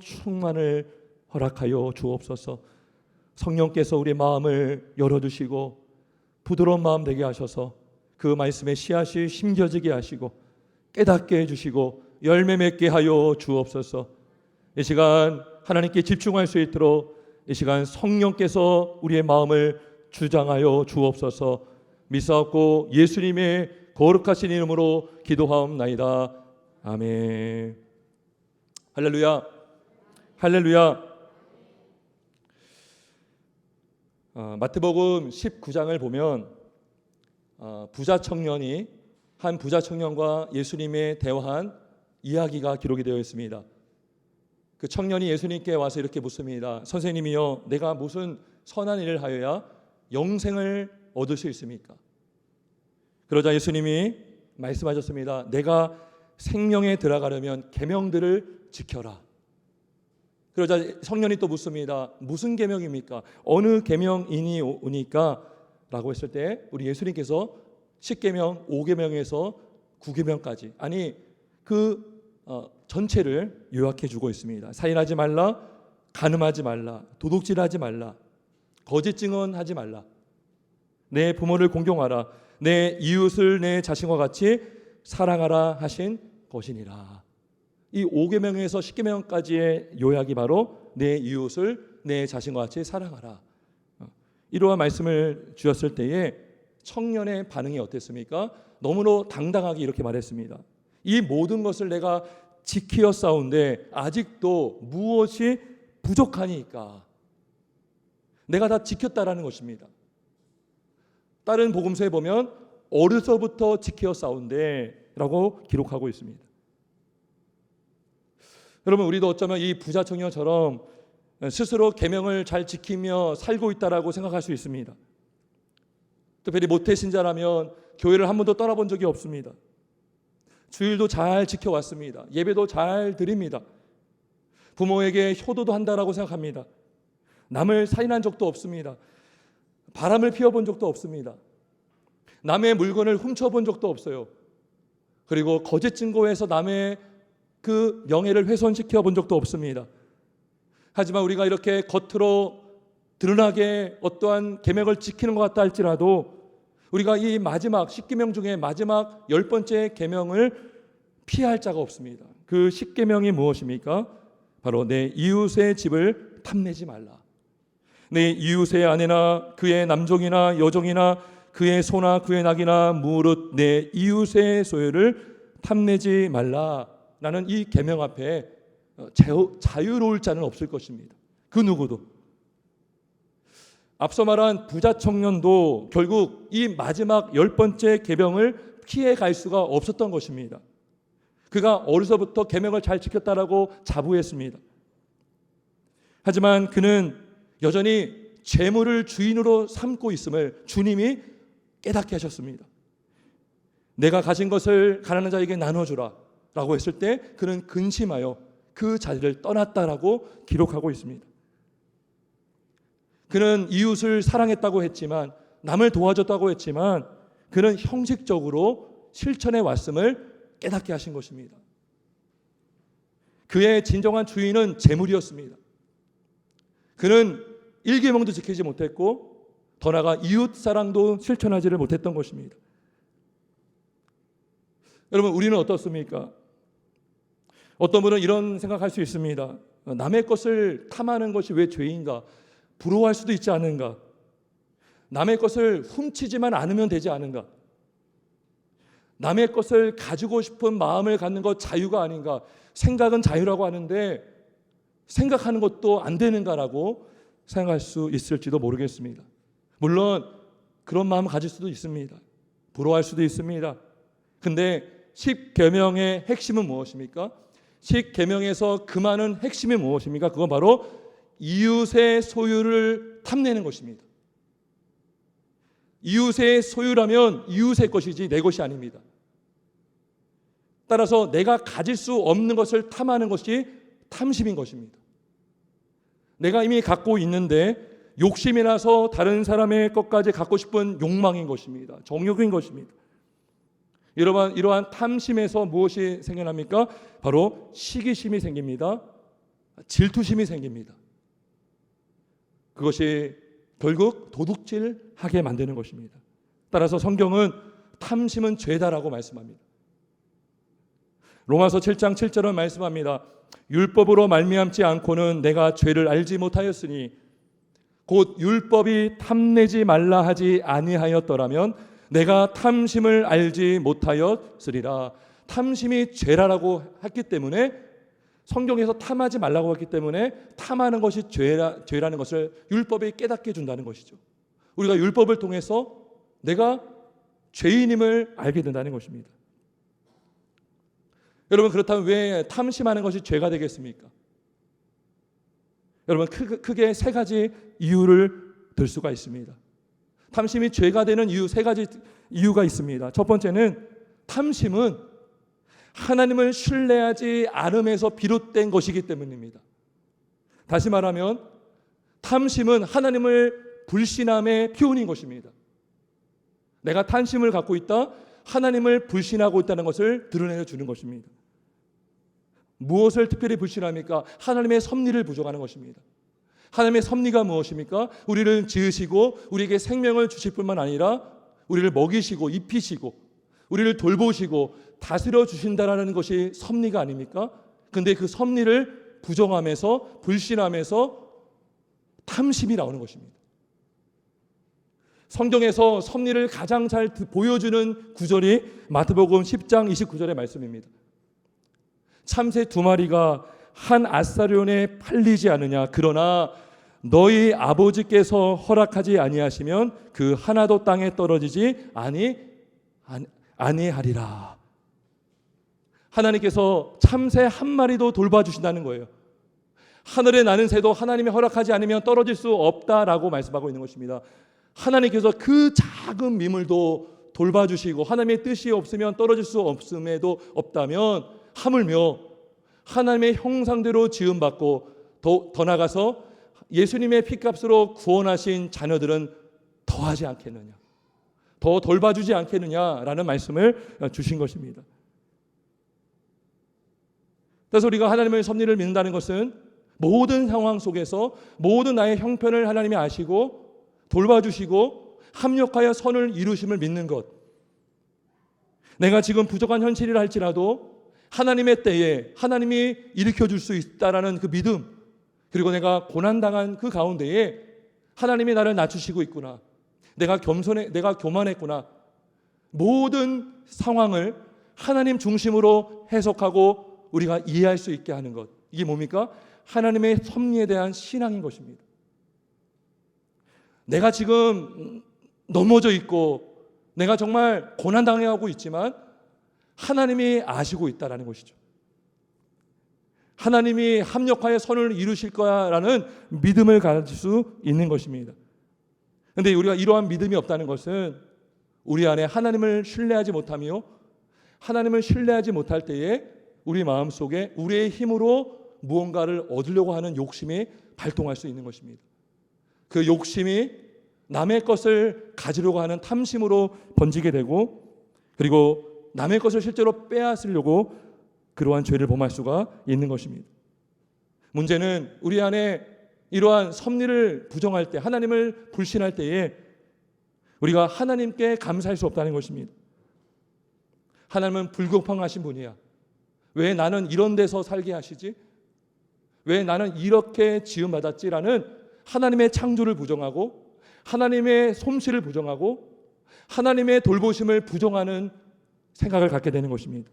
충만을 허락하여 주옵소서. 성령께서 우리의 마음을 열어주시고 부드러운 마음 되게 하셔서 그 말씀의 씨앗이 심겨지게 하시고 깨닫게 해주시고 열매 맺게 하여 주옵소서. 이 시간 하나님께 집중할 수 있도록 이 시간 성령께서 우리의 마음을 주장하여 주옵소서. 믿사옵고 예수님의 거룩하신 이름으로 기도하옵나이다. 아멘. 할렐루야. 할렐루야. 마태복음 19장을 보면 부자 청년이 한 부자 청년과 예수님의 대화한 이야기가 기록이 되어 있습니다. 그 청년이 예수님께 와서 이렇게 묻습니다. 선생님이여, 내가 무슨 선한 일을 하여야 영생을 얻을 수 있습니까? 그러자 예수님이 말씀하셨습니다. 내가 생명에 들어가려면 계명들을 지켜라. 그러자 청년이 또 묻습니다. 무슨 계명입니까? 어느 계명이니 오니까? 라고 했을 때 우리 예수님께서 10계명, 5계명에서 9계명까지 아니 그 전체를 요약해 주고 있습니다. 살인하지 말라, 간음하지 말라, 도둑질하지 말라, 거짓 증언하지 말라, 내 부모를 공경하라, 내 이웃을 내 자신과 같이 사랑하라 하신 것이니라. 이 5계명에서 10계명까지의 요약이 바로 내 이웃을 내 자신과 같이 사랑하라. 이러한 말씀을 주셨을 때에 청년의 반응이 어땠습니까? 너무나 당당하게 이렇게 말했습니다. 이 모든 것을 내가 지키었사온데 아직도 무엇이 부족하니까? 내가 다 지켰다라는 것입니다. 다른 복음서에 보면 어려서부터 지켰사온데 라고 기록하고 있습니다. 여러분, 우리도 어쩌면 이 부자 청년처럼 스스로 계명을 잘 지키며 살고 있다라고 생각할 수 있습니다. 특별히 모태신자라면 교회를 한 번도 떠나본 적이 없습니다. 주일도 잘 지켜왔습니다. 예배도 잘 드립니다. 부모에게 효도도 한다라고 생각합니다. 남을 살인한 적도 없습니다. 바람을 피워본 적도 없습니다. 남의 물건을 훔쳐본 적도 없어요. 그리고 거짓 증거해서 남의 그 명예를 훼손시켜 본 적도 없습니다. 하지만 우리가 이렇게 겉으로 드러나게 어떠한 계명을 지키는 것 같다 할지라도 우리가 이 마지막 10계명 중에 마지막 10번째 계명을 피할 자가 없습니다. 그 10계명이 무엇입니까? 바로 내 이웃의 집을 탐내지 말라. 내 이웃의 아내나 그의 남종이나 여종이나 그의 소나 그의 낙이나 무릇 내 이웃의 소유를 탐내지 말라. 나는 이 계명 앞에 자유로울 자는 없을 것입니다. 그 누구도. 앞서 말한 부자 청년도 결국 이 마지막 10번째 계명을 피해 갈 수가 없었던 것입니다. 그가 어려서부터 계명을 잘 지켰다라고 자부했습니다. 하지만 그는 여전히 재물을 주인으로 삼고 있음을 주님이 깨닫게 하셨습니다. 내가 가진 것을 가난한 자에게 나눠주라 라고 했을 때 그는 근심하여 그 자리를 떠났다라고 기록하고 있습니다. 그는 이웃을 사랑했다고 했지만, 남을 도와줬다고 했지만 그는 형식적으로 실천해 왔음을 깨닫게 하신 것입니다. 그의 진정한 주인은 재물이었습니다. 그는 1계명도 지키지 못했고 더 나아가 이웃 사랑도 실천하지를 못했던 것입니다. 여러분, 우리는 어떻습니까? 어떤 분은 이런 생각할 수 있습니다. 남의 것을 탐하는 것이 왜 죄인가? 부러워할 수도 있지 않은가? 남의 것을 훔치지만 않으면 되지 않은가? 남의 것을 가지고 싶은 마음을 갖는 것 자유가 아닌가? 생각은 자유라고 하는데 생각하는 것도 안 되는가라고 생각할 수 있을지도 모르겠습니다. 물론 그런 마음 가질 수도 있습니다. 부러워할 수도 있습니다. 근데 10계명의 핵심은 무엇입니까? 10계명에서 금하는 핵심이 무엇입니까? 그건 바로 이웃의 소유를 탐내는 것입니다. 이웃의 소유라면 이웃의 것이지 내 것이 아닙니다. 따라서 내가 가질 수 없는 것을 탐하는 것이 탐심인 것입니다. 내가 이미 갖고 있는데 욕심이 나서 다른 사람의 것까지 갖고 싶은 욕망인 것입니다. 정욕인 것입니다. 이러한 탐심에서 무엇이 생겨납니까? 바로 시기심이 생깁니다. 질투심이 생깁니다. 그것이 결국 도둑질하게 만드는 것입니다. 따라서 성경은 탐심은 죄다라고 말씀합니다. 로마서 7장 7절은 말씀합니다. 율법으로 말미암지 않고는 내가 죄를 알지 못하였으니 곧 율법이 탐내지 말라 하지 아니하였더라면 내가 탐심을 알지 못하였으리라. 탐심이 죄라고 했기 때문에, 성경에서 탐하지 말라고 했기 때문에 탐하는 것이 죄라는 것을 율법이 깨닫게 해준다는 것이죠. 우리가 율법을 통해서 내가 죄인임을 알게 된다는 것입니다. 여러분, 그렇다면 왜 탐심하는 것이 죄가 되겠습니까? 여러분, 크게 세 가지 이유를 들 수가 있습니다. 탐심이 죄가 되는 이유, 세 가지 이유가 있습니다. 첫 번째는 탐심은 하나님을 신뢰하지 않음에서 비롯된 것이기 때문입니다. 다시 말하면 탐심은 하나님을 불신함의 표현인 것입니다. 내가 탐심을 갖고 있다, 하나님을 불신하고 있다는 것을 드러내 주는 것입니다. 무엇을 특별히 불신합니까? 하나님의 섭리를 부정하는 것입니다. 하나님의 섭리가 무엇입니까? 우리를 지으시고 우리에게 생명을 주실 뿐만 아니라 우리를 먹이시고 입히시고 우리를 돌보시고 다스려 주신다라는 것이 섭리가 아닙니까? 근데 그 섭리를 부정하면서 불신하면서 탐심이 나오는 것입니다. 성경에서 섭리를 가장 잘 보여주는 구절이 마태복음 10장 29절의 말씀입니다. 참새 2마리가 한 아사리온에 팔리지 않으냐. 그러나 너희 아버지께서 허락하지 아니하시면 그 하나도 땅에 떨어지지 아니하리라. 하나님께서 참새 한 마리도 돌봐주신다는 거예요. 하늘에 나는 새도 하나님이 허락하지 않으면 떨어질 수 없다라고 말씀하고 있는 것입니다. 하나님께서 그 작은 미물도 돌봐주시고 하나님의 뜻이 없으면 떨어질 수 없음에도 없다면 하물며 하나님의 형상대로 지음받고 더 나아가서 예수님의 피값으로 구원하신 자녀들은 더하지 않겠느냐, 더 돌봐주지 않겠느냐라는 말씀을 주신 것입니다. 그래서 우리가 하나님의 섭리를 믿는다는 것은 모든 상황 속에서 모든 나의 형편을 하나님이 아시고 돌봐주시고 합력하여 선을 이루심을 믿는 것. 내가 지금 부족한 현실이라 할지라도 하나님의 때에 하나님이 일으켜줄 수 있다라는 그 믿음, 그리고 내가 고난당한 그 가운데에 하나님이 나를 낮추시고 있구나, 내가 교만했구나, 모든 상황을 하나님 중심으로 해석하고 우리가 이해할 수 있게 하는 것, 이게 뭡니까? 하나님의 섭리에 대한 신앙인 것입니다. 내가 지금 넘어져 있고 내가 정말 고난당하고 있지만 하나님이 아시고 있다라는 것이죠. 하나님이 합력하여 선을 이루실 거야라는 믿음을 가질 수 있는 것입니다. 그런데 우리가 이러한 믿음이 없다는 것은 우리 안에 하나님을 신뢰하지 못하며 하나님을 신뢰하지 못할 때에 우리 마음속에 우리의 힘으로 무언가를 얻으려고 하는 욕심이 발동할 수 있는 것입니다. 그 욕심이 남의 것을 가지려고 하는 탐심으로 번지게 되고, 그리고 남의 것을 실제로 빼앗으려고 그러한 죄를 범할 수가 있는 것입니다. 문제는 우리 안에 이러한 섭리를 부정할 때, 하나님을 불신할 때에 우리가 하나님께 감사할 수 없다는 것입니다. 하나님은 불공평하신 분이야. 왜 나는 이런 데서 살게 하시지? 왜 나는 이렇게 지음받았지라는 하나님의 창조를 부정하고 하나님의 솜씨를 부정하고 하나님의 돌보심을 부정하는 생각을 갖게 되는 것입니다.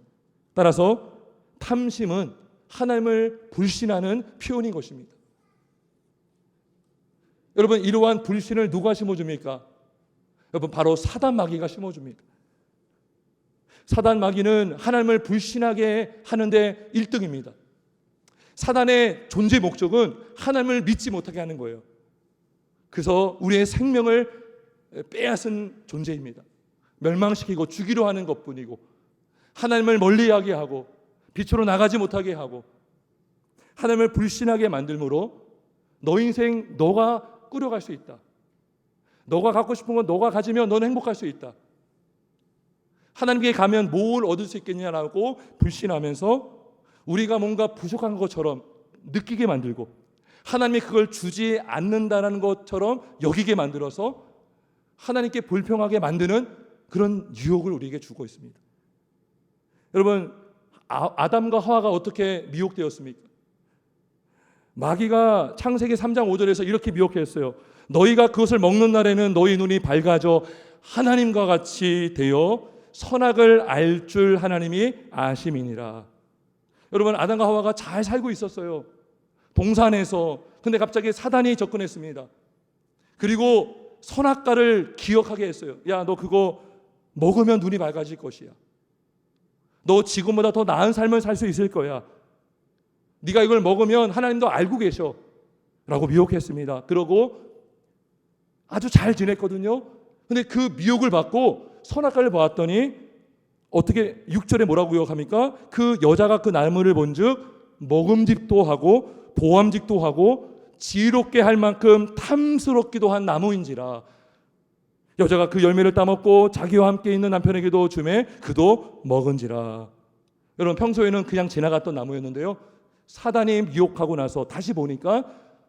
따라서 탐심은 하나님을 불신하는 표현인 것입니다. 여러분, 이러한 불신을 누가 심어줍니까? 여러분, 바로 사단 마귀가 심어줍니다. 사단 마귀는 하나님을 불신하게 하는데 1등입니다. 사단의 존재 목적은 하나님을 믿지 못하게 하는 거예요. 그래서 우리의 생명을 빼앗은 존재입니다. 멸망시키고 죽이려 하는 것뿐이고, 하나님을 멀리하게 하고 빛으로 나가지 못하게 하고 하나님을 불신하게 만들므로 너 인생 너가 꾸려갈 수 있다, 너가 갖고 싶은 건 너가 가지면 너는 행복할 수 있다, 하나님께 가면 뭘 얻을 수 있겠냐라고 불신하면서 우리가 뭔가 부족한 것처럼 느끼게 만들고 하나님이 그걸 주지 않는다는 것처럼 여기게 만들어서 하나님께 불평하게 만드는 그런 유혹을 우리에게 주고 있습니다. 여러분, 아담과 하와가 어떻게 미혹되었습니까? 마귀가 창세기 3장 5절에서 이렇게 미혹했어요. 너희가 그것을 먹는 날에는 너희 눈이 밝아져 하나님과 같이 되어 선악을 알 줄 하나님이 아심이니라. 여러분, 아담과 하와가 잘 살고 있었어요. 동산에서. 근데 갑자기 사단이 접근했습니다. 그리고 선악과를 기억하게 했어요. 야, 너 그거 먹으면 눈이 밝아질 것이야. 너 지금보다 더 나은 삶을 살 수 있을 거야. 네가 이걸 먹으면 하나님도 알고 계셔 라고 미혹했습니다. 그러고 아주 잘 지냈거든요. 근데 그 미혹을 받고 선악과를 보았더니 어떻게 6절에 뭐라고 기억합니까? 그 여자가 그 나무를 본즉 먹음직도 하고 보암직도 하고 지롭게 할 만큼 탐스럽기도 한 나무인지라. 여자가 그 열매를 따먹고 자기와 함께 있는 남편에게도 주매 그도 먹은지라. 여러분, 평소에는 그냥 지나갔던 나무였는데요, 사단이 미혹하고 나서 다시 보니까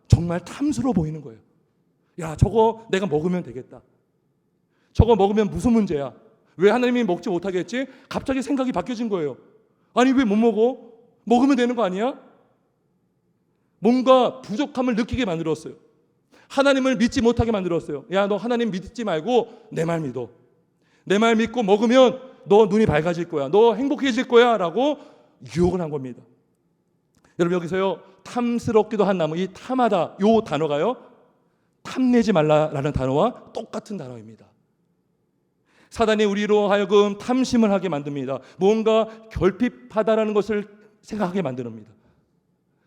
정말 탐스러워 보이는 거예요. 야, 저거 내가 먹으면 되겠다. 저거 먹으면 무슨 문제야? 왜 하나님이 먹지 못하겠지? 갑자기 생각이 바뀌어진 거예요. 아니, 왜 못 먹어? 먹으면 되는 거 아니야? 뭔가 부족함을 느끼게 만들었어요. 하나님을 믿지 못하게 만들었어요. 야, 너 하나님 믿지 말고 내 말 믿어. 내 말 믿고 먹으면 너 눈이 밝아질 거야. 너 행복해질 거야 라고 유혹을 한 겁니다. 여러분, 여기서요, 탐스럽기도 한 나무, 이 탐하다, 이 단어가요, 탐내지 말라라는 단어와 똑같은 단어입니다. 사단이 우리로 하여금 탐심을 하게 만듭니다. 뭔가 결핍하다라는 것을 생각하게 만듭니다.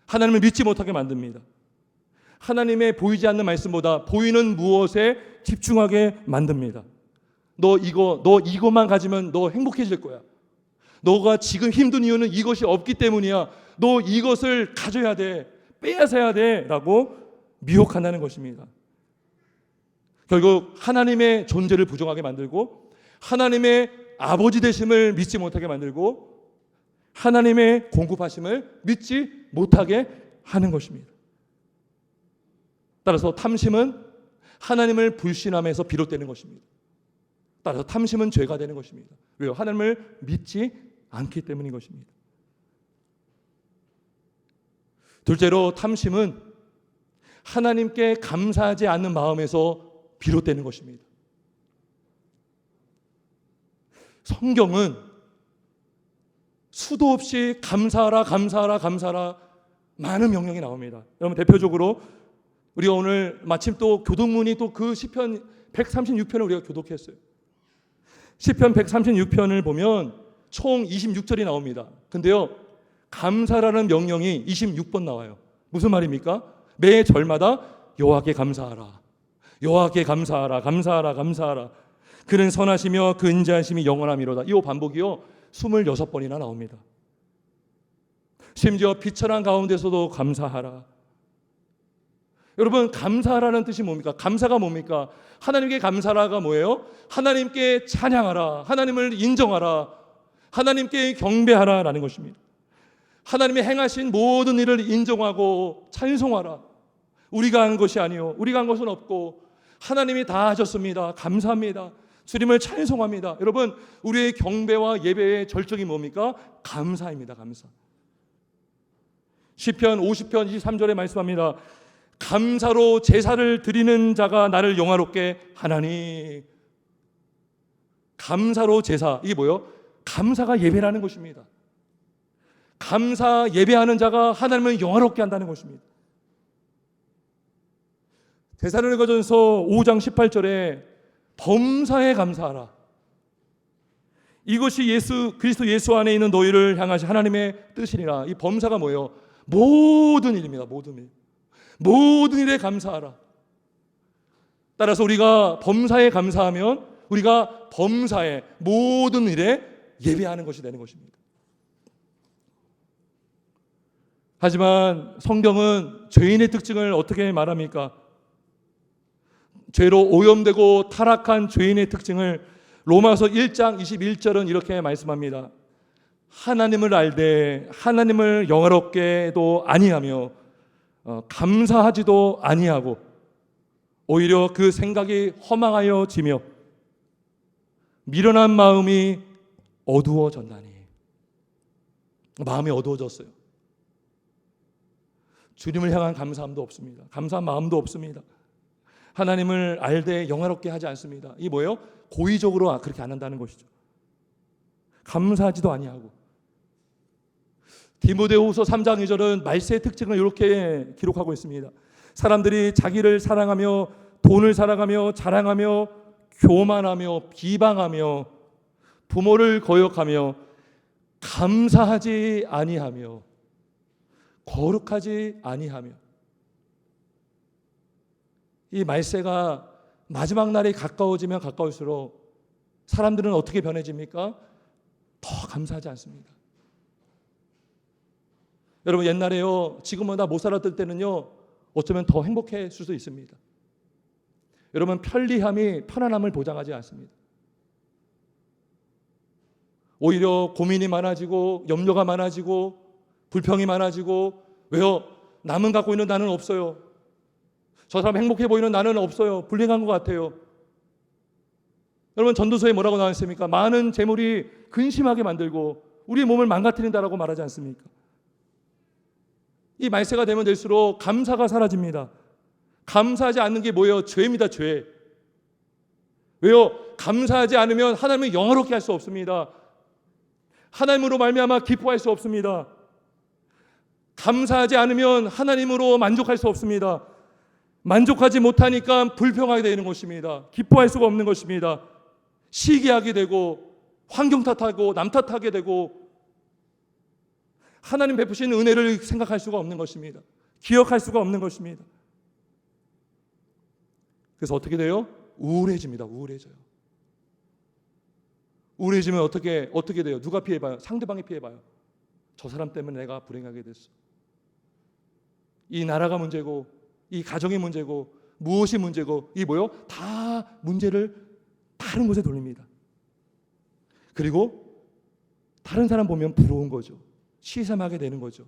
하나님을 믿지 못하게 만듭니다. 하나님의 보이지 않는 말씀보다 보이는 무엇에 집중하게 만듭니다. 너 이것만 가지면 너 행복해질 거야. 너가 지금 힘든 이유는 이것이 없기 때문이야. 너 이것을 가져야 돼. 빼앗아야 돼. 라고 미혹한다는 것입니다. 결국 하나님의 존재를 부정하게 만들고 하나님의 아버지 되심을 믿지 못하게 만들고 하나님의 공급하심을 믿지 못하게 하는 것입니다. 따라서 탐심은 하나님을 불신함에서 비롯되는 것입니다. 따라서 탐심은 죄가 되는 것입니다. 왜요? 하나님을 믿지 않기 때문인 것입니다. 둘째로, 탐심은 하나님께 감사하지 않는 마음에서 비롯되는 것입니다. 성경은 수도 없이 감사하라, 감사하라, 감사하라 많은 명령이 나옵니다. 여러분, 대표적으로 우리가 오늘 마침 또 교독문이 또 그 시편 136편을 우리가 교독했어요. 시편 136편을 보면 총 26절이 나옵니다. 근데요, 감사라는 명령이 26번 나와요. 무슨 말입니까? 매 절마다 여호와께 감사하라, 여호와께 감사하라, 감사하라, 감사하라. 그는 선하시며 그 인자하심이 영원함이로다. 이 반복이요 26번이나 나옵니다. 심지어 비천한 가운데서도 감사하라. 여러분, 감사하라는 뜻이 뭡니까? 감사가 뭡니까? 하나님께 감사라가 뭐예요? 하나님께 찬양하라, 하나님을 인정하라, 하나님께 경배하라라는 것입니다. 하나님이 행하신 모든 일을 인정하고 찬송하라. 우리가 한 것이 아니요, 우리가 한 것은 없고 하나님이 다 하셨습니다. 감사합니다. 주님을 찬송합니다. 여러분, 우리의 경배와 예배의 절정이 뭡니까? 감사입니다. 감사. 시편 50편 23절에 말씀합니다. 감사로 제사를 드리는 자가 나를 영화롭게 하나니. 감사로 제사, 이게 뭐예요? 감사가 예배라는 것입니다. 감사 예배하는 자가 하나님을 영화롭게 한다는 것입니다. 데살로니가전서 5장 18절에 범사에 감사하라. 이것이 그리스도 예수 안에 있는 너희를 향하신 하나님의 뜻이니라. 이 범사가 뭐예요? 모든 일입니다. 모든 일. 모든 일에 감사하라. 따라서 우리가 범사에 감사하면 우리가 범사에 모든 일에 예배하는 것이 되는 것입니다. 하지만 성경은 죄인의 특징을 어떻게 말합니까? 죄로 오염되고 타락한 죄인의 특징을 로마서 1장 21절은 이렇게 말씀합니다. 하나님을 알되 하나님을 영화롭게도 아니하며 감사하지도 아니하고 오히려 그 생각이 허망하여지며 미련한 마음이 어두워졌나니. 마음이 어두워졌어요. 주님을 향한 감사함도 없습니다. 감사한 마음도 없습니다. 하나님을 알되 영화롭게 하지 않습니다. 이 뭐예요? 고의적으로 그렇게 안 한다는 것이죠. 감사하지도 아니하고. 디모데후서 3장 2절은 말세의 특징을 이렇게 기록하고 있습니다. 사람들이 자기를 사랑하며 돈을 사랑하며 자랑하며 교만하며 비방하며 부모를 거역하며 감사하지 아니하며 거룩하지 아니하며. 이 말세가 마지막 날이 가까워지면 가까울수록 사람들은 어떻게 변해집니까? 더 감사하지 않습니다. 여러분, 옛날에요, 지금보다 못 살았을 때는요, 어쩌면 더 행복했을 수도 있습니다. 여러분, 편리함이 편안함을 보장하지 않습니다. 오히려 고민이 많아지고 염려가 많아지고 불평이 많아지고. 왜요? 남은 갖고 있는 나는 없어요. 저 사람 행복해 보이는 나는 없어요. 불행한 것 같아요. 여러분, 전도서에 뭐라고 나와 있습니까? 많은 재물이 근심하게 만들고 우리의 몸을 망가뜨린다라고 말하지 않습니까? 이 말세가 되면 될수록 감사가 사라집니다. 감사하지 않는 게 뭐예요? 죄입니다. 죄. 왜요? 감사하지 않으면 하나님을 영화롭게 할 수 없습니다. 하나님으로 말미암아 기뻐할 수 없습니다. 감사하지 않으면 하나님으로 만족할 수 없습니다. 만족하지 못하니까 불평하게 되는 것입니다. 기뻐할 수가 없는 것입니다. 시기하게 되고 환경 탓하고 남 탓하게 되고 하나님 베푸신 은혜를 생각할 수가 없는 것입니다. 기억할 수가 없는 것입니다. 그래서 어떻게 돼요? 우울해집니다. 우울해져요. 우울해지면 어떻게 돼요? 누가 피해봐요? 상대방이 피해봐요. 저 사람 때문에 내가 불행하게 됐어. 이 나라가 문제고 이 가정이 문제고 무엇이 문제고 이 뭐요? 다 문제를 다른 곳에 돌립니다. 그리고 다른 사람 보면 부러운 거죠. 시샘하게 되는 거죠.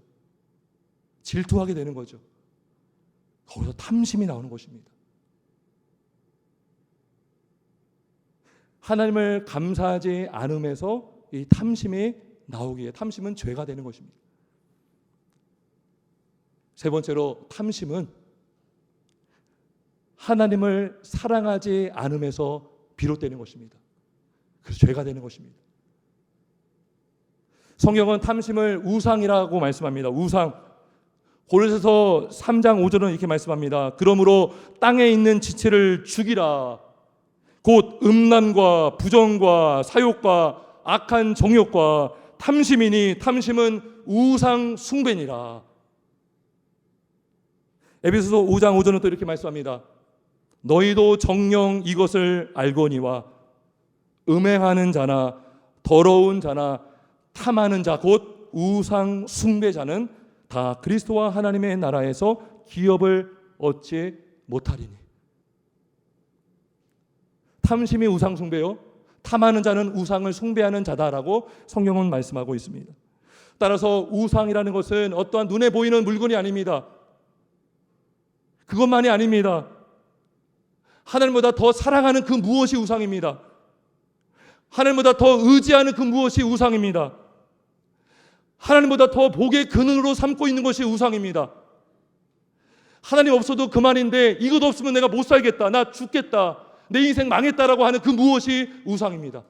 질투하게 되는 거죠. 거기서 탐심이 나오는 것입니다. 하나님을 감사하지 않음에서 이 탐심이 나오기에, 탐심은 죄가 되는 것입니다. 세 번째로, 탐심은 하나님을 사랑하지 않음에서 비롯되는 것입니다. 그래서 죄가 되는 것입니다. 성경은 탐심을 우상이라고 말씀합니다. 우상. 고린도서 3장 5절은 이렇게 말씀합니다. 그러므로 땅에 있는 지체를 죽이라. 곧 음란과 부정과 사욕과 악한 정욕과 탐심이니 탐심은 우상 숭배니라. 에베소서 5장 5절은 또 이렇게 말씀합니다. 너희도 정녕 이것을 알거니와 음행하는 자나 더러운 자나 탐하는 자 곧 우상 숭배자는 다 그리스도와 하나님의 나라에서 기업을 얻지 못하리니. 탐심이 우상 숭배요, 탐하는 자는 우상을 숭배하는 자다라고 성경은 말씀하고 있습니다. 따라서 우상이라는 것은 어떠한 눈에 보이는 물건이 아닙니다. 그것만이 아닙니다. 하나님보다 더 사랑하는 그 무엇이 우상입니다. 하나님보다 더 의지하는 그 무엇이 우상입니다. 하나님보다 더 복의 근원으로 삼고 있는 것이 우상입니다. 하나님 없어도 그만인데 이것 없으면 내가 못 살겠다, 나 죽겠다, 내 인생 망했다라고 하는 그 무엇이 우상입니다.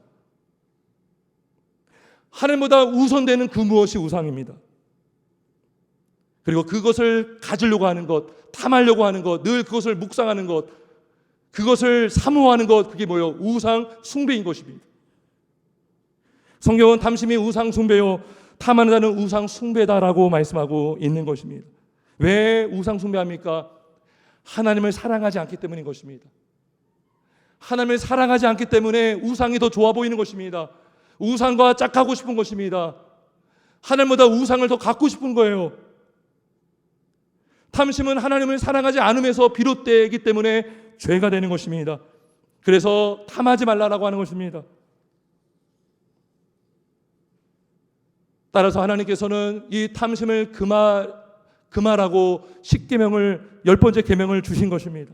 하나님보다 우선되는 그 무엇이 우상입니다. 그리고 그것을 가지려고 하는 것, 탐하려고 하는 것, 늘 그것을 묵상하는 것, 그것을 사모하는 것, 그게 뭐예요? 우상 숭배인 것입니다. 성경은 탐심이 우상 숭배요, 탐하는 자는 우상 숭배다라고 말씀하고 있는 것입니다. 왜 우상 숭배합니까? 하나님을 사랑하지 않기 때문인 것입니다. 하나님을 사랑하지 않기 때문에 우상이 더 좋아 보이는 것입니다. 우상과 짝하고 싶은 것입니다. 하나님보다 우상을 더 갖고 싶은 거예요. 탐심은 하나님을 사랑하지 않음에서 비롯되기 때문에 죄가 되는 것입니다. 그래서 탐하지 말라라고 하는 것입니다. 따라서 하나님께서는 이 탐심을 그말하고 10계명을 10번째 계명을 주신 것입니다.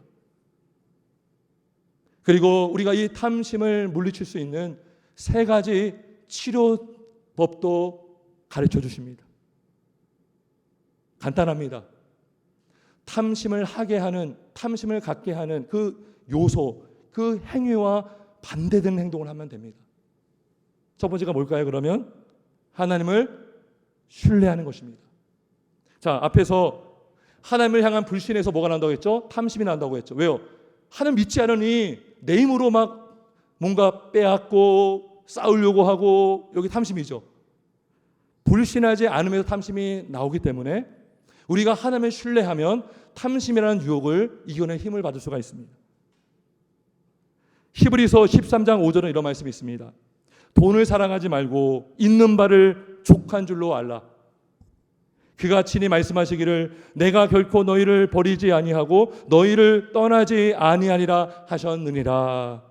그리고 우리가 이 탐심을 물리칠 수 있는 3가지 치료법도 가르쳐 주십니다. 간단합니다. 탐심을 하게 하는, 탐심을 갖게 하는 그 요소, 그 행위와 반대되는 행동을 하면 됩니다. 첫 번째가 뭘까요? 그러면 하나님을 신뢰하는 것입니다. 자, 앞에서 하나님을 향한 불신에서 뭐가 난다고 했죠? 탐심이 난다고 했죠. 왜요? 하나님 믿지 않으니 내 힘으로 막 뭔가 빼앗고 싸우려고 하고, 여기 탐심이죠. 불신하지 않으면서 탐심이 나오기 때문에 우리가 하나님을 신뢰하면 탐심이라는 유혹을 이겨낼 힘을 받을 수가 있습니다. 히브리서 13장 5절은 이런 말씀이 있습니다. 돈을 사랑하지 말고 있는 바를 족한 줄로 알라. 그가 친히 말씀하시기를 내가 결코 너희를 버리지 아니하고 너희를 떠나지 아니하리라 하셨느니라.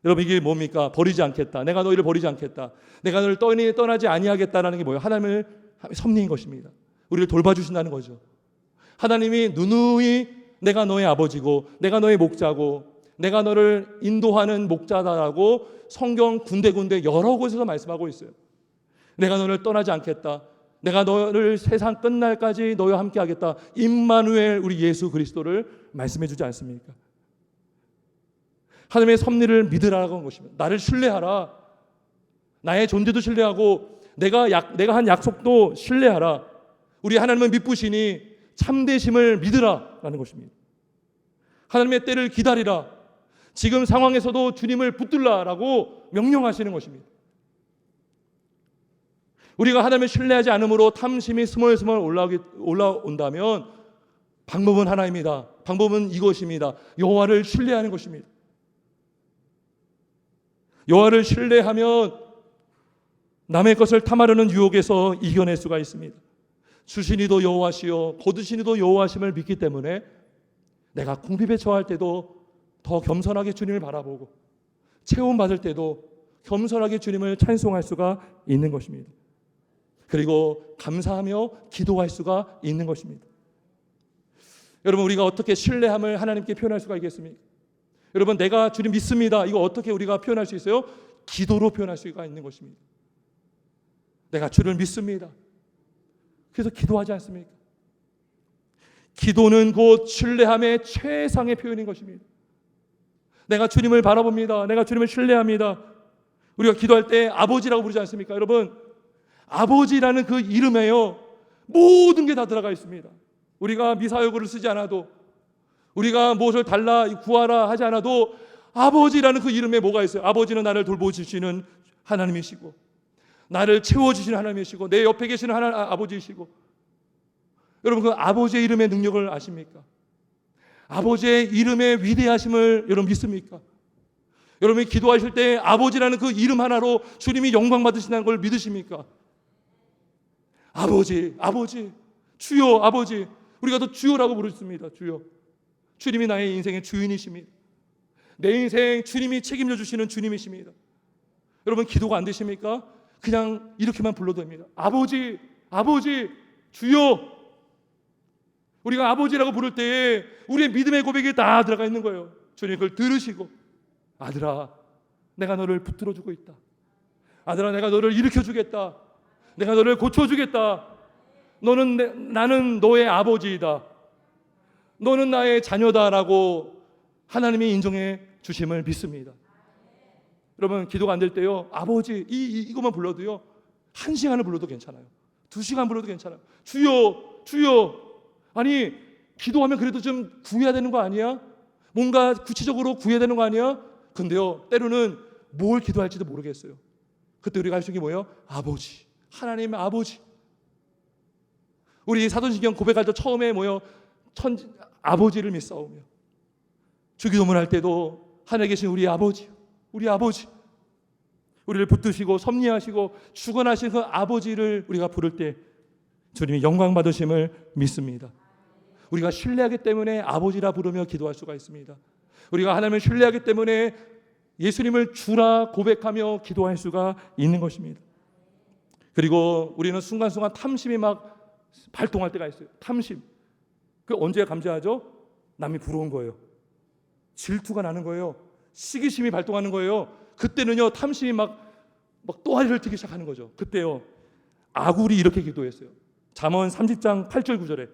여러분, 이게 뭡니까? 버리지 않겠다. 내가 너희를 버리지 않겠다. 내가 너를 떠나지 아니하겠다라는 게 뭐예요? 하나님을 섭리인 것입니다. 우리를 돌봐주신다는 거죠. 하나님이 누누이 내가 너의 아버지고 내가 너의 목자고 내가 너를 인도하는 목자다라고 성경 군데군데 여러 곳에서 말씀하고 있어요. 내가 너를 떠나지 않겠다. 내가 너를 세상 끝날까지 너와 함께 하겠다. 임마누엘, 우리 예수 그리스도를 말씀해 주지 않습니까? 하나님의 섭리를 믿으라는 것입니다. 나를 신뢰하라. 나의 존재도 신뢰하고 내가 한 약속도 신뢰하라. 우리 하나님은 믿으시니 참되심을 믿으라라는 것입니다. 하나님의 때를 기다리라. 지금 상황에서도 주님을 붙들라라고 명령하시는 것입니다. 우리가 하나님을 신뢰하지 않으므로 탐심이 스멀스멀 올라온다면 방법은 하나입니다. 방법은 이것입니다. 여호와를 신뢰하는 것입니다. 여호와를 신뢰하면 남의 것을 탐하려는 유혹에서 이겨낼 수가 있습니다. 주시니도 여호와시요 거두시니도 여호와심을 믿기 때문에 내가 궁핍에 처할 때도 더 겸손하게 주님을 바라보고 체험받을 때도 겸손하게 주님을 찬송할 수가 있는 것입니다. 그리고 감사하며 기도할 수가 있는 것입니다. 여러분, 우리가 어떻게 신뢰함을 하나님께 표현할 수가 있겠습니까? 여러분, 내가 주님 믿습니다. 이거 어떻게 우리가 표현할 수 있어요? 기도로 표현할 수가 있는 것입니다. 내가 주를 믿습니다. 그래서 기도하지 않습니까? 기도는 곧 신뢰함의 최상의 표현인 것입니다. 내가 주님을 바라봅니다. 내가 주님을 신뢰합니다. 우리가 기도할 때 아버지라고 부르지 않습니까? 여러분, 아버지라는 그 이름에요 모든 게 다 들어가 있습니다. 우리가 미사여구를 쓰지 않아도, 우리가 무엇을 달라 구하라 하지 않아도 아버지라는 그 이름에 뭐가 있어요? 아버지는 나를 돌보시는 하나님이시고 나를 채워주시는 하나님이시고 내 옆에 계시는 아버지이시고, 여러분, 그 아버지의 이름의 능력을 아십니까? 아버지의 이름의 위대하심을 여러분 믿습니까? 여러분이 기도하실 때 아버지라는 그 이름 하나로 주님이 영광 받으신다는 걸 믿으십니까? 아버지, 아버지, 주여, 아버지. 우리가 또 주여라고 부르습니다. 주여. 주님이 나의 인생의 주인이십니다. 내 인생 주님이 책임져 주시는 주님이십니다. 여러분, 기도가 안 되십니까? 그냥 이렇게만 불러도 됩니다. 아버지, 아버지, 주여. 우리가 아버지라고 부를 때에 우리의 믿음의 고백이 다 들어가 있는 거예요. 주님 그걸 들으시고, 아들아, 내가 너를 붙들어주고 있다. 아들아, 내가 너를 일으켜주겠다. 내가 너를 고쳐주겠다. 나는 너의 아버지이다. 너는 나의 자녀다라고 하나님이 인정해 주심을 믿습니다. 여러분, 기도가 안 될 때요, 아버지 이것만 불러도요 1시간을 불러도 괜찮아요. 2시간 불러도 괜찮아요. 주여, 주여. 아니, 기도하면 그래도 좀 구해야 되는 거 아니야? 뭔가 구체적으로 구해야 되는 거 아니야? 근데요, 때로는 뭘 기도할지도 모르겠어요. 그때 우리가 할 수 있는 게 뭐예요? 아버지, 하나님의 아버지. 우리 사도신경 고백할 때 처음에 뭐예요? 아버지를 믿사오며, 주기도문 할 때도 하늘에 계신 우리 아버지, 우리 아버지, 우리를 붙드시고 섭리하시고 주관하신 그 아버지를 우리가 부를 때 주님이 영광 받으심을 믿습니다. 우리가 신뢰하기 때문에 아버지라 부르며 기도할 수가 있습니다. 우리가 하나님을 신뢰하기 때문에 예수님을 주라 고백하며 기도할 수가 있는 것입니다. 그리고 우리는 순간순간 탐심이 막 발동할 때가 있어요. 탐심. 그 언제 감지하죠? 남이 부러운 거예요. 질투가 나는 거예요. 시기심이 발동하는 거예요. 그때는요, 탐심이 막 또아리를 트기 시작하는 거죠. 그때요, 아굴이 이렇게 기도했어요. 잠언 30장 8절 9절에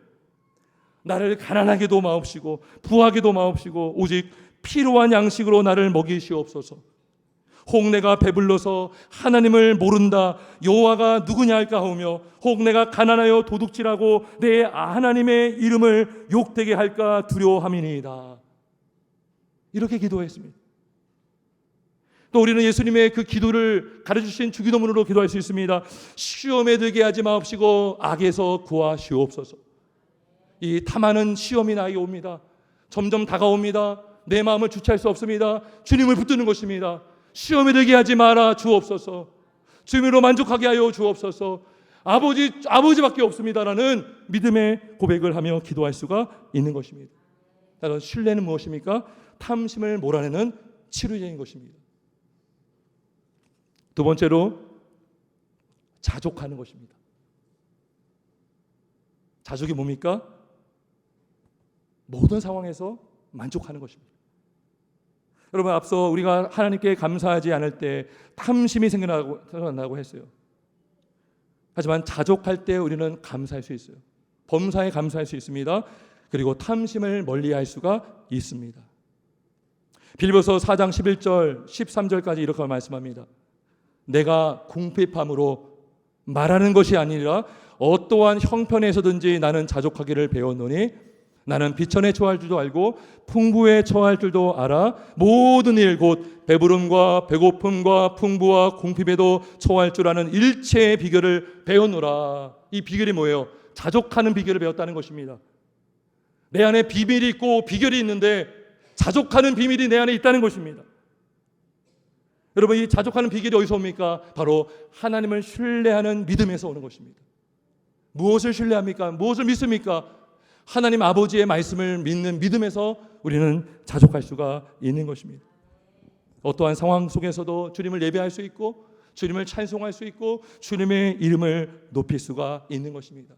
나를 가난하게도 마옵시고 부하게도 마옵시고 오직 필요한 양식으로 나를 먹이시옵소서. 혹 내가 배불러서 하나님을 모른다 여호와가 누구냐 할까 하오며 혹 내가 가난하여 도둑질하고 내 하나님의 이름을 욕되게 할까 두려워함이니이다. 이렇게 기도했습니다. 또 우리는 예수님의 그 기도를 가르쳐주신 주기도문으로 기도할 수 있습니다. 시험에 들게 하지 마옵시고 악에서 구하시옵소서. 이 탐하는 시험이 나에게 옵니다. 점점 다가옵니다. 내 마음을 주체할 수 없습니다. 주님을 붙드는 것입니다. 시험에 들게 하지 마라 주옵소서. 주님으로 만족하게 하여 주옵소서. 아버지밖에 없습니다라는 믿음의 고백을 하며 기도할 수가 있는 것입니다. 따라서 신뢰는 무엇입니까? 탐심을 몰아내는 치료제인 것입니다. 두 번째로 자족하는 것입니다. 자족이 뭡니까? 모든 상황에서 만족하는 것입니다. 여러분, 앞서 우리가 하나님께 감사하지 않을 때 탐심이 생겨난다고 했어요. 하지만 자족할 때 우리는 감사할 수 있어요. 범사에 감사할 수 있습니다. 그리고 탐심을 멀리할 수가 있습니다. 빌립보서 4장 11절 13절까지 이렇게 말씀합니다. 내가 궁핍함으로 말하는 것이 아니라 어떠한 형편에서든지 나는 자족하기를 배웠노니 나는 비천에 처할 줄도 알고 풍부에 처할 줄도 알아 모든 일 곧 배부름과 배고픔과 풍부와 궁핍에도 처할 줄 아는 일체의 비결을 배웠노라. 이 비결이 뭐예요? 자족하는 비결을 배웠다는 것입니다. 내 안에 비밀이 있고 비결이 있는데 자족하는 비밀이 내 안에 있다는 것입니다. 여러분, 이 자족하는 비결이 어디서 옵니까? 바로 하나님을 신뢰하는 믿음에서 오는 것입니다. 무엇을 신뢰합니까? 무엇을 믿습니까? 하나님 아버지의 말씀을 믿는 믿음에서 우리는 자족할 수가 있는 것입니다. 어떠한 상황 속에서도 주님을 예배할 수 있고 주님을 찬송할 수 있고 주님의 이름을 높일 수가 있는 것입니다.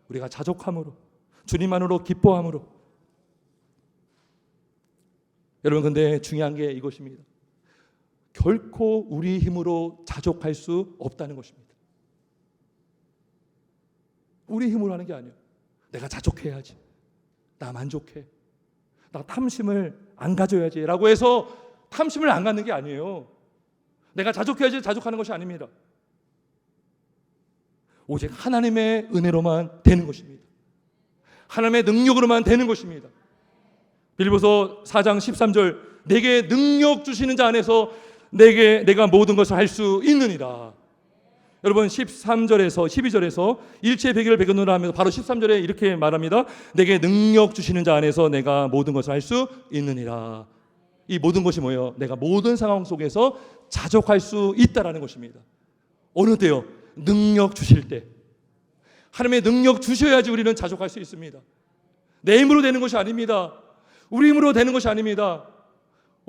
우리가 자족함으로, 주님만으로 기뻐함으로. 여러분, 근데 중요한 게 이것입니다. 결코 우리 힘으로 자족할 수 없다는 것입니다. 우리 힘으로 하는 게 아니에요. 내가 자족해야지, 나 만족해, 나 탐심을 안 가져야지 라고 해서 탐심을 안 갖는 게 아니에요. 내가 자족해야지 자족하는 것이 아닙니다. 오직 하나님의 은혜로만 되는 것입니다. 하나님의 능력으로만 되는 것입니다. 빌립보서 4장 13절 내게 능력 주시는 자 안에서 내가 모든 것을 할 수 있느니라. 여러분, 13절에서 12절에서 일체의 비결을 배우노라 하면서 바로 13절에 이렇게 말합니다. 내게 능력 주시는 자 안에서 내가 모든 것을 할 수 있느니라. 이 모든 것이 뭐예요? 내가 모든 상황 속에서 자족할 수 있다라는 것입니다. 어느 때요? 능력 주실 때. 하나님의 능력 주셔야지 우리는 자족할 수 있습니다. 내 힘으로 되는 것이 아닙니다. 우리 힘으로 되는 것이 아닙니다.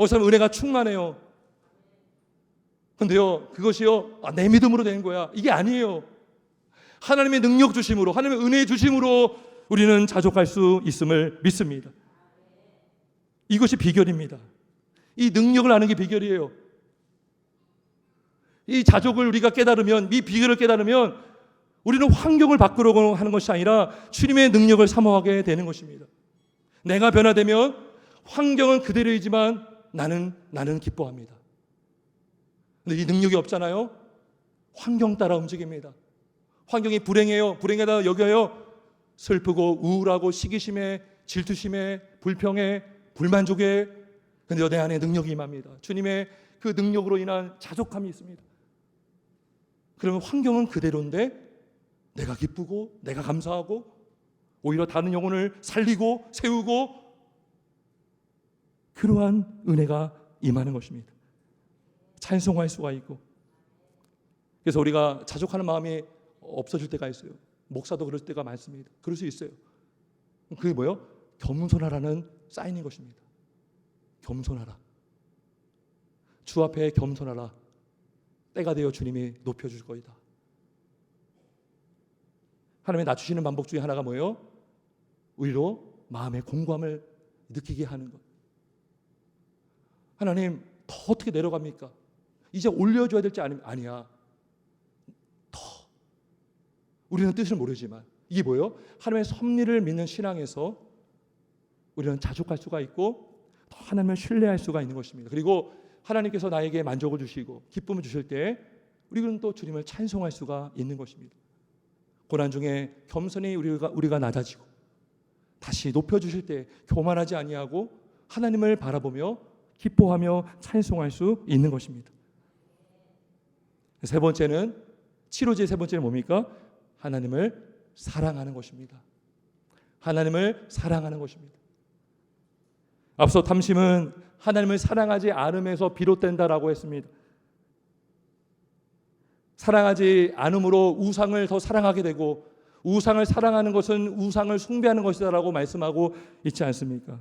사람 은혜가 충만해요. 근데요, 그것이요, 내 믿음으로 되는 거야. 이게 아니에요. 하나님의 능력 주심으로, 하나님의 은혜 주심으로 우리는 자족할 수 있음을 믿습니다. 이것이 비결입니다. 이 능력을 아는 게 비결이에요. 이 자족을 우리가 깨달으면, 이 비결을 깨달으면 우리는 환경을 바꾸려고 하는 것이 아니라 주님의 능력을 사모하게 되는 것입니다. 내가 변화되면 환경은 그대로이지만 나는 기뻐합니다. 근데 이 능력이 없잖아요. 환경 따라 움직입니다. 환경이 불행해요. 불행하다 여겨요. 슬프고 우울하고 시기심에 질투심에 불평에 불만족에. 근데 내 안에 능력이 임합니다. 주님의 그 능력으로 인한 자족함이 있습니다. 그러면 환경은 그대로인데 내가 기쁘고 내가 감사하고 오히려 다른 영혼을 살리고 세우고 그러한 은혜가 임하는 것입니다. 찬송할 수가 있고. 그래서 우리가 자족하는 마음이 없어질 때가 있어요. 목사도 그럴 때가 많습니다. 그럴 수 있어요. 그게 뭐예요? 겸손하라는 사인인 것입니다. 겸손하라. 주 앞에 겸손하라. 때가 되어 주님이 높여줄 거이다. 하나님의 낮추시는 방법 중에 하나가 뭐예요? 우리로 마음의 공감을 느끼게 하는 것. 하나님 더 어떻게 내려갑니까? 이제 올려줘야 될지 아니야. 더. 우리는 뜻을 모르지만 이게 뭐예요? 하나님의 섭리를 믿는 신앙에서 우리는 자족할 수가 있고 더 하나님을 신뢰할 수가 있는 것입니다. 그리고 하나님께서 나에게 만족을 주시고 기쁨을 주실 때 우리는 또 주님을 찬송할 수가 있는 것입니다. 고난 중에 겸손히 우리가 낮아지고 다시 높여주실 때 교만하지 아니하고 하나님을 바라보며 기뻐하며 찬송할 수 있는 것입니다. 세 번째는 치료제의 세 번째는 뭡니까? 하나님을 사랑하는 것입니다. 하나님을 사랑하는 것입니다. 앞서 탐심은 하나님을 사랑하지 않음에서 비롯된다라고 했습니다. 사랑하지 않음으로 우상을 더 사랑하게 되고 우상을 사랑하는 것은 우상을 숭배하는 것이다라고 말씀하고 있지 않습니까?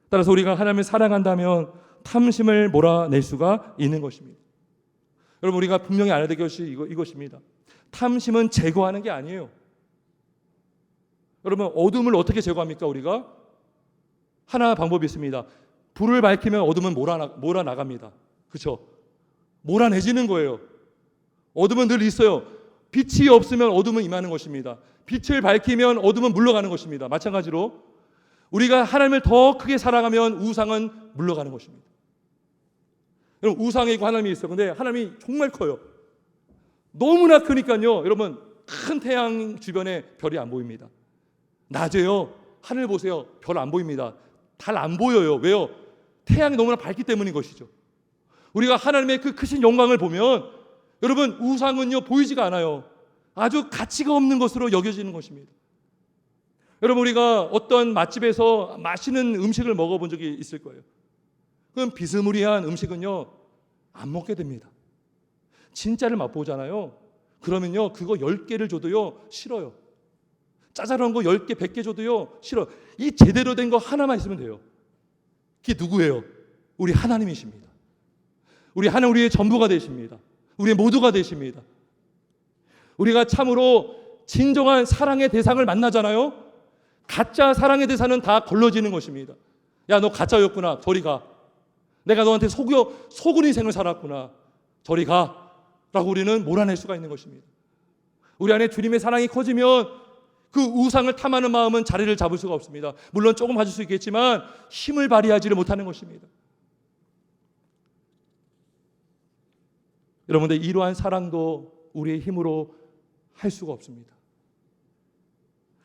따라서 우리가 하나님을 사랑한다면 탐심을 몰아낼 수가 있는 것입니다. 여러분 우리가 분명히 알아야 될 것이 이것입니다. 탐심은 제거하는 게 아니에요. 여러분 어둠을 어떻게 제거합니까? 우리가 하나 방법이 있습니다. 불을 밝히면 어둠은 몰아나갑니다. 그렇죠? 몰아내지는 거예요. 어둠은 늘 있어요. 빛이 없으면 어둠은 임하는 것입니다. 빛을 밝히면 어둠은 물러가는 것입니다. 마찬가지로 우리가 하나님을 더 크게 사랑하면 우상은 물러가는 것입니다. 여러분 우상에 있고 하나님이 있어요. 근데 하나님이 정말 커요. 너무나 크니까요. 여러분 큰 태양 주변에 별이 안 보입니다. 낮에요. 하늘 보세요. 별 안 보입니다. 달 안 보여요. 왜요? 태양이 너무나 밝기 때문인 것이죠. 우리가 하나님의 그 크신 영광을 보면 여러분 우상은요 보이지가 않아요. 아주 가치가 없는 것으로 여겨지는 것입니다. 여러분 우리가 어떤 맛집에서 맛있는 음식을 먹어본 적이 있을 거예요. 그럼 비스무리한 음식은요 안 먹게 됩니다. 진짜를 맛보잖아요. 그러면요 그거 10개를 줘도요 싫어요. 짜잘한 거 10개, 100개 줘도요 싫어. 이 제대로 된 거 하나만 있으면 돼요. 그게 누구예요? 우리 하나님이십니다. 우리 하나님 우리의 전부가 되십니다. 우리의 모두가 되십니다. 우리가 참으로 진정한 사랑의 대상을 만나잖아요. 가짜 사랑의 대상은 다 걸러지는 것입니다. 야, 너 가짜였구나. 저리 가. 내가 너한테 속은 인생을 살았구나. 저리 가. 라고 우리는 몰아낼 수가 있는 것입니다. 우리 안에 주님의 사랑이 커지면 그 우상을 탐하는 마음은 자리를 잡을 수가 없습니다. 물론 조금 가질 수 있겠지만 힘을 발휘하지를 못하는 것입니다. 여러분들 이러한 사랑도 우리의 힘으로 할 수가 없습니다.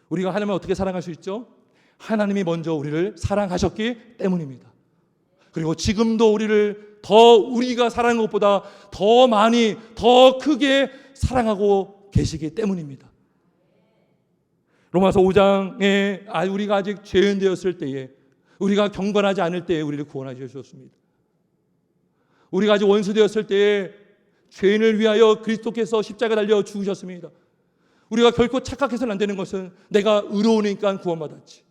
우리가 하나님을 어떻게 사랑할 수 있죠? 하나님이 먼저 우리를 사랑하셨기 때문입니다. 그리고 지금도 우리를 더 우리가 사랑한 것보다 더 많이 더 크게 사랑하고 계시기 때문입니다. 로마서 5장에 우리가 아직 죄인 되었을 때에 우리가 경건하지 않을 때에 우리를 구원하여 주셨습니다. 우리가 아직 원수 되었을 때에 죄인을 위하여 그리스도께서 십자가 달려 죽으셨습니다. 우리가 결코 착각해서는 안 되는 것은 내가 의로우니까 구원받았지.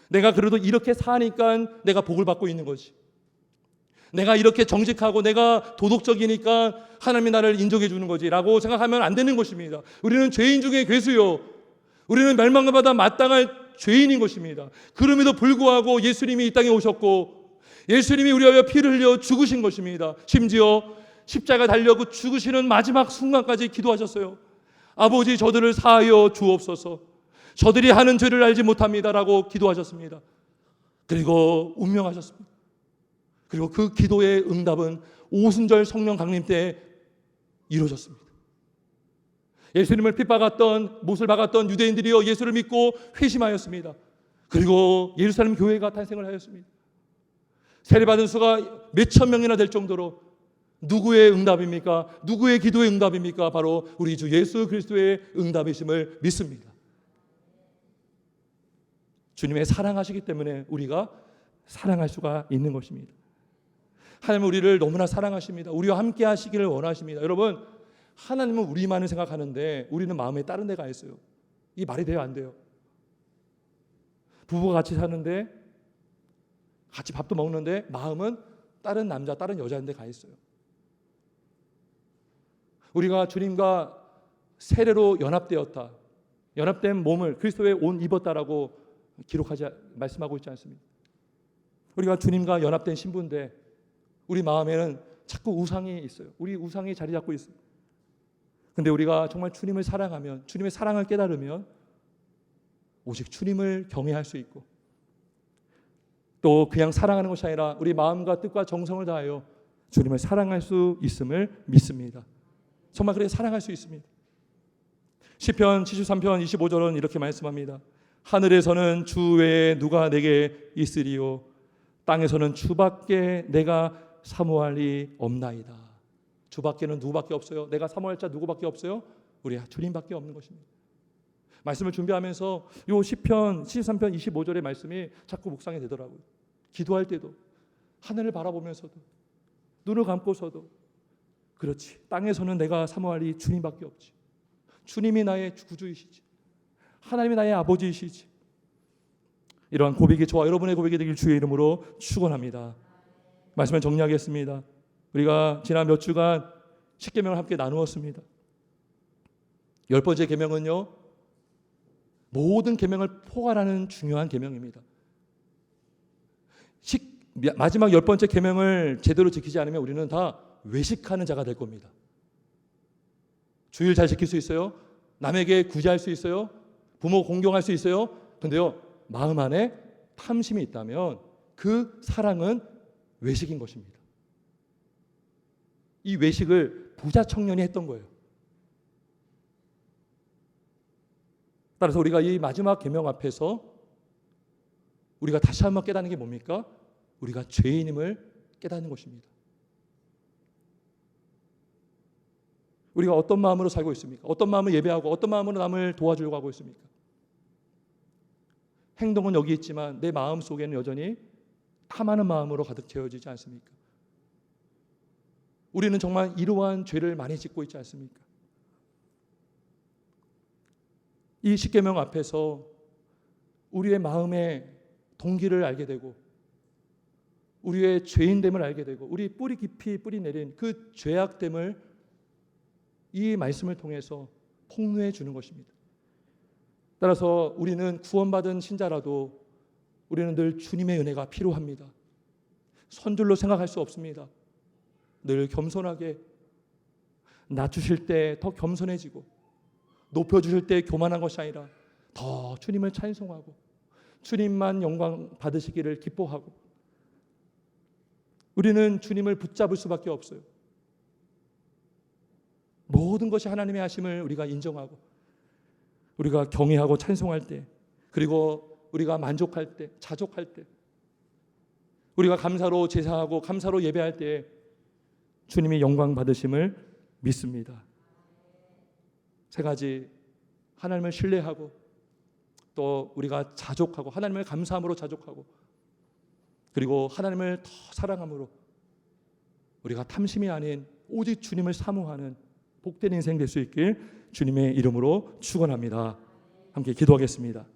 내가 그래도 이렇게 사니까 내가 복을 받고 있는 거지. 내가 이렇게 정직하고 내가 도덕적이니까 하나님이 나를 인정해 주는 거지 라고 생각하면 안 되는 것입니다. 우리는 죄인 중에 괴수요. 우리는 멸망을 받아 마땅할 죄인인 것입니다. 그럼에도 불구하고 예수님이 이 땅에 오셨고 예수님이 우리와 위하여 피를 흘려 죽으신 것입니다. 심지어 십자가 달려고 죽으시는 마지막 순간까지 기도하셨어요. 아버지 저들을 사하여 주옵소서. 저들이 하는 죄를 알지 못합니다라고 기도하셨습니다. 그리고 운명하셨습니다. 그리고 그 기도의 응답은 오순절 성령 강림 때 이루어졌습니다. 예수님을 핍박했던 못을 박았던 유대인들이요 예수를 믿고 회심하였습니다. 그리고 예루살렘 교회가 탄생을 하였습니다. 세례받은 수가 몇천 명이나 될 정도로 누구의 응답입니까? 누구의 기도의 응답입니까? 바로 우리 주 예수 그리스도의 응답이심을 믿습니다. 주님의 사랑하시기 때문에 우리가 사랑할 수가 있는 것입니다. 하나님은 우리를 너무나 사랑하십니다. 우리와 함께 하시기를 원하십니다. 여러분 하나님은 우리만을 생각하는데 우리는 마음에 다른 데가 있어요. 이 말이 돼요? 안 돼요? 부부가 같이 사는데 같이 밥도 먹는데 마음은 다른 남자, 다른 여자인데 가 있어요. 우리가 주님과 세례로 연합되었다. 연합된 몸을 그리스도의 옷 입었다라고 말씀하고 있지 않습니까? 우리가 주님과 연합된 신부인데 우리 마음에는 자꾸 우상이 있어요. 우리 우상이 자리 잡고 있어요. 근데 우리가 정말 주님을 사랑하면, 주님의 사랑을 깨달으면 오직 주님을 경외할 수 있고, 또 그냥 사랑하는 것이 아니라 우리 마음과 뜻과 정성을 다하여 주님을 사랑할 수 있음을 믿습니다. 정말 그렇게 사랑할 수 있습니다. 시편 73편 25절은 이렇게 말씀합니다. 하늘에서는 주 외에 누가 내게 있으리요, 땅에서는 주밖에 내가 사모할 리 없나이다. 주밖에는 누구밖에 없어요? 내가 사모할 자 누구밖에 없어요? 우리 주님밖에 없는 것입니다. 말씀을 준비하면서 요 시편 73편 25절의 말씀이 자꾸 묵상이 되더라고요. 기도할 때도, 하늘을 바라보면서도, 눈을 감고서도, 그렇지, 땅에서는 내가 사모할 리 주님밖에 없지. 주님이 나의 구주이시지, 하나님이 나의 아버지이시지. 이러한 고백이 저와 여러분의 고백이 되길 주의 이름으로 축원합니다. 말씀을 정리하겠습니다. 우리가 지난 몇 주간 십계명을 함께 나누었습니다. 10번째 계명은요, 모든 계명을 포괄하는 중요한 계명입니다. 마지막 10번째 계명을 제대로 지키지 않으면 우리는 다 외식하는 자가 될 겁니다. 주일 잘 지킬 수 있어요. 남에게 구제할 수 있어요. 부모 공경할 수 있어요. 근데요, 마음 안에 탐심이 있다면 그 사랑은 외식인 것입니다. 이 외식을 부자 청년이 했던 거예요. 따라서 우리가 이 마지막 계명 앞에서 우리가 다시 한번 깨닫는 게 뭡니까? 우리가 죄인임을 깨닫는 것입니다. 우리가 어떤 마음으로 살고 있습니까? 어떤 마음으로 예배하고 어떤 마음으로 남을 도와주려고 하고 있습니까? 행동은 여기 있지만 내 마음 속에는 여전히 탐하는 마음으로 가득 채워지지 않습니까? 우리는 정말 이러한 죄를 많이 짓고 있지 않습니까? 이 십계명 앞에서 우리의 마음의 동기를 알게 되고, 우리의 죄인됨을 알게 되고, 우리 뿌리 깊이 뿌리 내린 그 죄악됨을 이 말씀을 통해서 폭로해 주는 것입니다. 따라서 우리는 구원받은 신자라도 우리는 늘 주님의 은혜가 필요합니다. 선줄로 생각할 수 없습니다. 늘 겸손하게, 낮추실 때 더 겸손해지고, 높여주실 때 교만한 것이 아니라 더 주님을 찬송하고 주님만 영광 받으시기를 기뻐하고, 우리는 주님을 붙잡을 수밖에 없어요. 모든 것이 하나님의 하심을 우리가 인정하고, 우리가 경외하고 찬송할 때, 그리고 우리가 만족할 때, 자족할 때, 우리가 감사로 제사하고 감사로 예배할 때 주님이 영광 받으심을 믿습니다. 세 가지, 하나님을 신뢰하고, 또 우리가 자족하고, 하나님을 감사함으로 자족하고, 그리고 하나님을 더 사랑함으로 우리가 탐심이 아닌 오직 주님을 사모하는 복된 인생 될 수 있길 주님의 이름으로 축원합니다. 함께 기도하겠습니다.